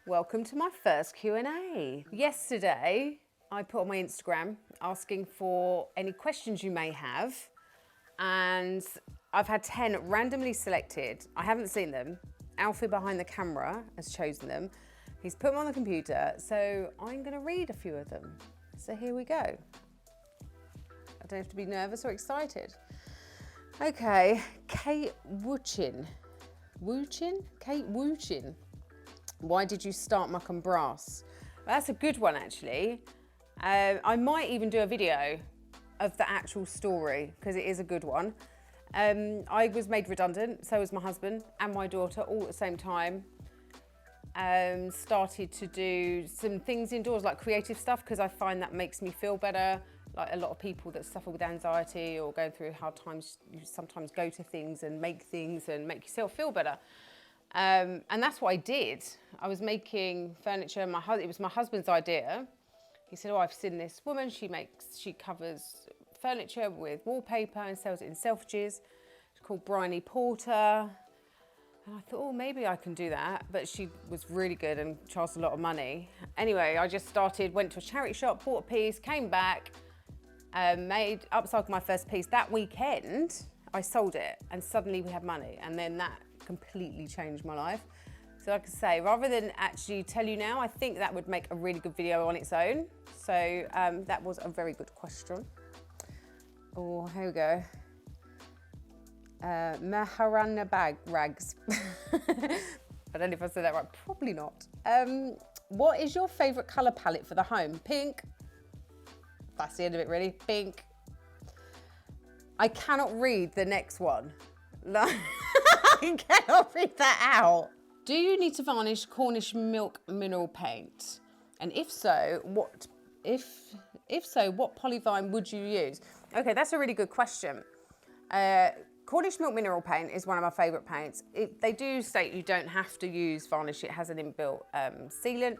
Welcome to my first Q&A. Yesterday, I put on my Instagram asking for any questions you may have, and I've had 10 randomly selected. I haven't seen them. Alfie behind the camera has chosen them. He's put them on the computer, so I'm gonna read a few of them. So here we go. I don't have to be nervous or excited. Okay, Kate Woochin. Kate Woochin. Why did you start Mucknbrass? Well, that's a good one, actually. I might even do a video of the actual story, because it is a good one. I was made redundant, so was my husband and my daughter, all at the same time. Started to do some things indoors, like creative stuff, because I find that makes me feel better. Like a lot of people that suffer with anxiety or going through hard times, you sometimes go to things and make yourself feel better. And that's what I did. I was making furniture. It was my husband's idea. He said, "Oh, I've seen this woman. She covers furniture with wallpaper and sells it in Selfridges. It's called Bryony Porter." And I thought, oh, maybe I can do that. But she was really good and charged a lot of money. Anyway, I just went to a charity shop, bought a piece, came back, upcycled my first piece. That weekend, I sold it, and suddenly we had money. And then that completely changed my life. So like I say, rather than actually tell you now, I think that would make a really good video on its own. So that was a very good question. Oh, here we go. Maharana Rags. I don't know if I said that right, probably not. What is your favourite colour palette for the home? Pink. That's the end of it, really. Pink. I cannot read the next one. I cannot read that out. Do you need to varnish Cornish milk mineral paint? And if so, what polyvine would you use? Okay, that's a really good question. Cornish milk mineral paint is one of my favourite paints. They do state you don't have to use varnish. It has an inbuilt sealant,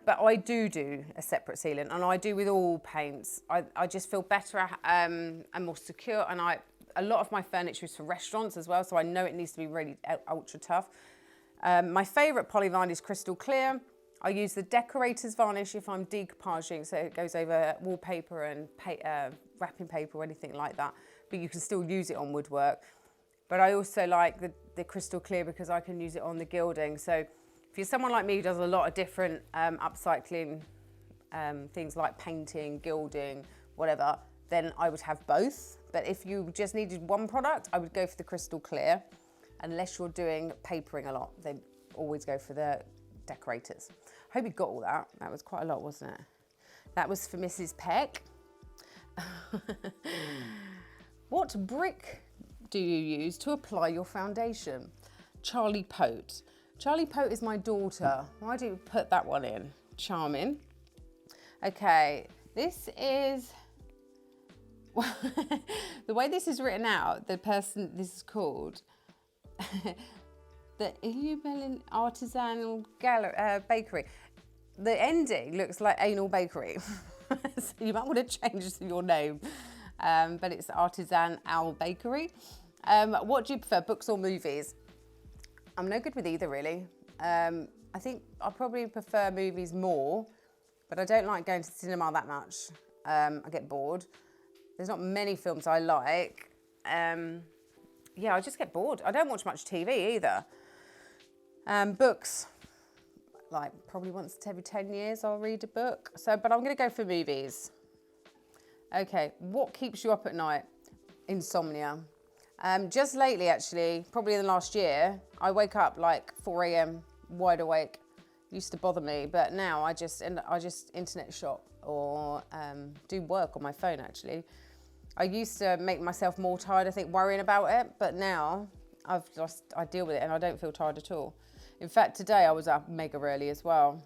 but I do a separate sealant, and I do with all paints. I just feel better and more secure, and a lot of my furniture is for restaurants as well, so I know it needs to be really ultra tough. My favourite polyvine is crystal clear. I use the decorator's varnish if I'm decoupaging, so it goes over wallpaper and wrapping paper or anything like that, but you can still use it on woodwork. But I also like the crystal clear because I can use it on the gilding. So if you're someone like me who does a lot of different upcycling things like painting, gilding, whatever, then I would have both. But if you just needed one product, I would go for the crystal clear. Unless you're doing papering a lot, they always go for the decorators. I hope you got all that. That was quite a lot, wasn't it? That was for Mrs. Peck. What brick do you use to apply your foundation? Charlie Pote. Charlie Pote is my daughter. Why do you put that one in? Charming. Okay, this is... the way this is written out, this is called the Illumellin Artisanal Bakery. The ending looks like Anal Bakery. So you might want to change your name. But it's Artisan Owl Bakery. What do you prefer, books or movies? I'm no good with either, really. I think I probably prefer movies more, but I don't like going to the cinema that much. I get bored. There's not many films I like. Yeah, I just get bored. I don't watch much TV either. Books, like probably once every 10 years I'll read a book. But I'm gonna go for movies. Okay, what keeps you up at night? Insomnia. Just lately, actually, probably in the last year, I wake up like 4 a.m. wide awake. Used to bother me, but now I just internet shop or do work on my phone, actually. I used to make myself more tired, I think, worrying about it, but now I deal with it and I don't feel tired at all. In fact, today I was up mega early as well.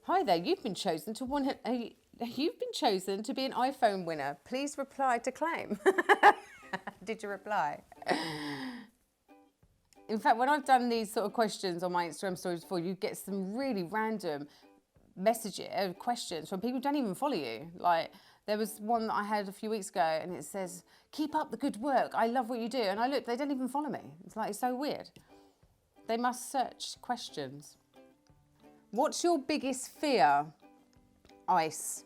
Hi there, you've been chosen to be an iPhone winner. Please reply to claim. Did you reply? In fact, when I've done these sort of questions on my Instagram stories before, you get some really random messages, questions from people who don't even follow you. Like, there was one that I had a few weeks ago and it says, "Keep up the good work. I love what you do." And I look, they don't even follow me. It's so weird. They must search questions. What's your biggest fear? Ice.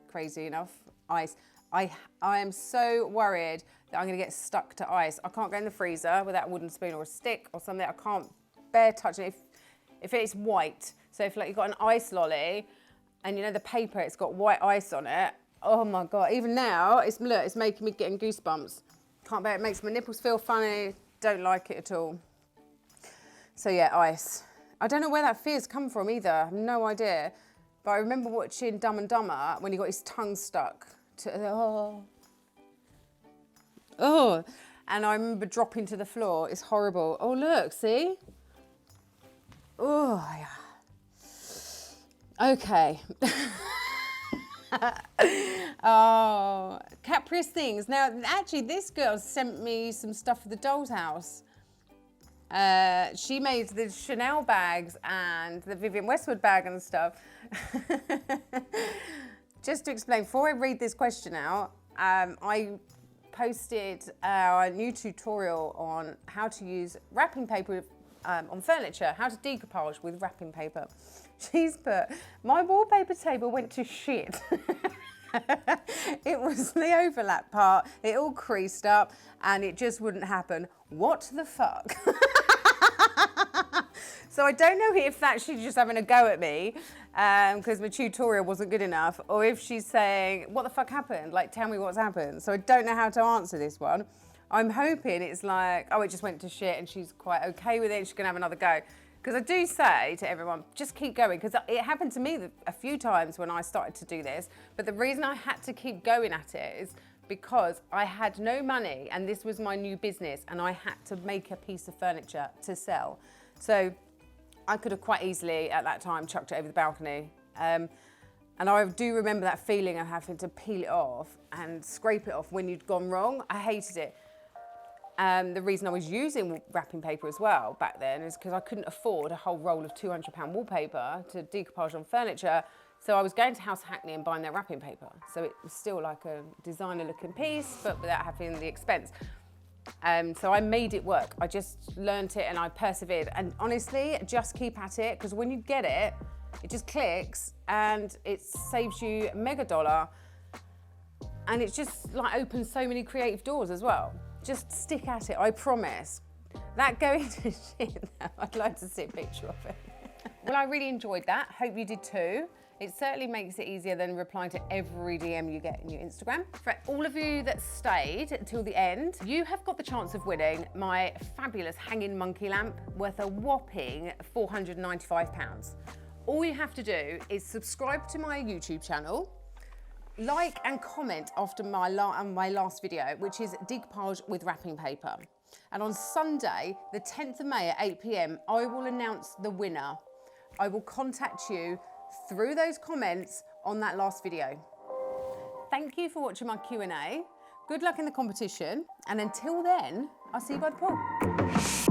Crazy enough, ice. I am so worried that I'm gonna get stuck to ice. I can't go in the freezer without a wooden spoon or a stick or something. I can't bear touching it if it's white. So if like you've got an ice lolly and you know the paper, it's got white ice on it. Oh my God, even now, it's making me getting goosebumps. Can't bear it, makes my nipples feel funny. Don't like it at all. So yeah, ice. I don't know where that fear's come from either, I have no idea. But I remember watching Dumb and Dumber when he got his tongue stuck to, oh, and I remember dropping to the floor. It's horrible. Oh look, see? Oh, yeah. Okay. Oh, Caprice things. Now, actually, this girl sent me some stuff for the doll's house. She made the Chanel bags and the Vivienne Westwood bag and stuff. Just to explain, before I read this question out, I posted a new tutorial on how to use wrapping paper on furniture, how to decoupage with wrapping paper. She's put, my wallpaper table went to shit. It was the overlap part, it all creased up and it just wouldn't happen. What the fuck? So I don't know if that she's just having a go at me because my tutorial wasn't good enough, or if she's saying, what the fuck happened? Like, tell me what's happened. So I don't know how to answer this one. I'm hoping it's like, oh, it just went to shit and she's quite okay with it and she's gonna have another go. Because I do say to everyone, just keep going, because it happened to me a few times when I started to do this, but the reason I had to keep going at it is because I had no money and this was my new business and I had to make a piece of furniture to sell. So I could have quite easily at that time chucked it over the balcony. And I do remember that feeling of having to peel it off and scrape it off when you'd gone wrong. I hated it. The reason I was using wrapping paper as well back then is because I couldn't afford a whole roll of £200 wallpaper to decoupage on furniture. So I was going to House Hackney and buying their wrapping paper. So it was still like a designer looking piece, but without having the expense. So I made it work. I just learned it and I persevered. And honestly, just keep at it, because when you get it, it just clicks and it saves you a mega dollar. And it just like opens so many creative doors as well. Just stick at it, I promise. That going to shit, I'd like to see a picture of it. Well, I really enjoyed that. Hope you did too. It certainly makes it easier than replying to every DM you get in your Instagram. For all of you that stayed until the end, you have got the chance of winning my fabulous hanging monkey lamp worth a whopping £495. All you have to do is subscribe to my YouTube channel, like and comment after my last video, which is decoupage with wrapping paper. And on Sunday, the 10th of May at 8 PM, I will announce the winner. I will contact you through those comments on that last video. Thank you for watching my Q&A. Good luck in the competition. And until then, I'll see you by the pool.